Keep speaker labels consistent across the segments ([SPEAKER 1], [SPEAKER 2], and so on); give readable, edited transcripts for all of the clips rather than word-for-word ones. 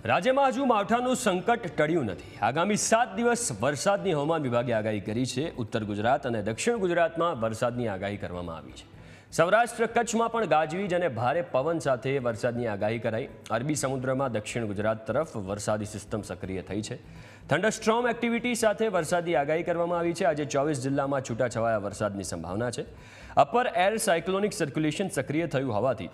[SPEAKER 1] રાજ્યમાં હજુ માવઠાનું સંકટ ટળ્યું નથી। આગામી 7 દિવસ વરસાદની હવામાન વિભાગે આગાહી કરી છે। ઉત્તર ગુજરાત અને દક્ષિણ ગુજરાતમાં વરસાદની આગાહી કરવામાં આવી છે। સૌરાષ્ટ્ર કચ્છમાં પણ ગાજવીજ અને ભારે પવન સાથે વરસાદની આગાહી કરાઈ। અરબી સમુદ્રમાં દક્ષિણ ગુજરાત તરફ વરસાદી સિસ્ટમ સક્રિય થઈ છે। થંડરસ્ટ્રોમ એક્ટિવિટી સાથે વરસાદની આગાહી કરવામાં આવી છે। આજે 24 જિલ્લામાં છૂટાછવાયા વરસાદની સંભાવના છે। અપર એર સાયક્લોનિક સર્ક્યુલેશન સક્રિય થયું હોવાથી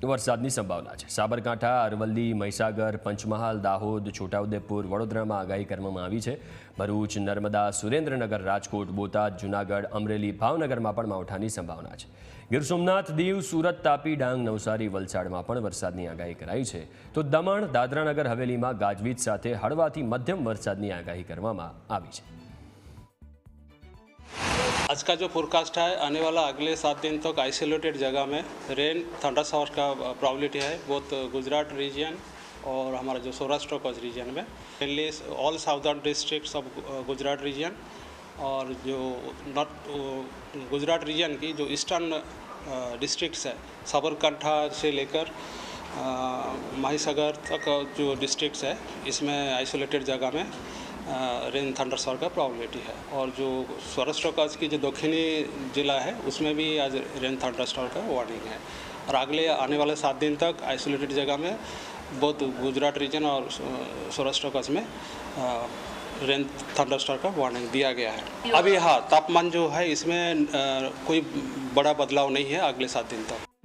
[SPEAKER 1] વરસાદની સંભાવના છે। સાબરકાંઠા, અરવલ્લી, મહીસાગર, પંચમહાલ, દાહોદ, છોટાઉદેપુર, વડોદરામાં આગાહી કરવામાં આવી છે। ભરૂચ, નર્મદા, સુરેન્દ્રનગર, રાજકોટ, બોટાદ, જૂનાગઢ, અમરેલી, ભાવનગરમાં પણ માવઠાની સંભાવના છે। ગીર સોમનાથ, દીવ, સુરત, તાપી, ડાંગ, નવસારી, વલસાડમાં પણ વરસાદની આગાહી કરાઈ છે। તો દમણ, દાદરાનગર હવેલીમાં ગાજવીજ સાથે હળવાથી મધ્યમ વરસાદની આગાહી કરવામાં આવી છે।
[SPEAKER 2] आज का जो फोरकास्ट है, आने वाला अगले 7 दिन तक आइसोलेटेड जगह में रेन थंडर शावर का प्रॉबिलिटी है, बोथ गुजरात रीजन और हमारा जो सौराष्ट्र कच्छ रीजन में, mainly all southern districts of Gujarat region और जो नॉर्थ गुजरात रीजन की जो ईस्टर्न डिस्ट्रिक्ट्स है, साबरकांठा से लेकर माहीसागर तक जो डिस्ट्रिक्ट्स है, इसमें आइसोलेटेड जगह में रेन थंडर शावर का प्रॉबिलिटी है। और जो सौराष्ट्र कच्छ की जो दक्षिणी जिला है, उसमें भी आज रेन थंडर शावर का वार्निंग है। और अगले आने वाले 7 दिन तक आइसोलेटेड जगह में बहुत गुजरात रीजन और सौराष्ट्र कच्छ में रेन थंडर शावर का वार्निंग दिया गया है। अभी हाँ, तापमान जो है इसमें कोई बड़ा बदलाव नहीं है अगले 7 दिन तक।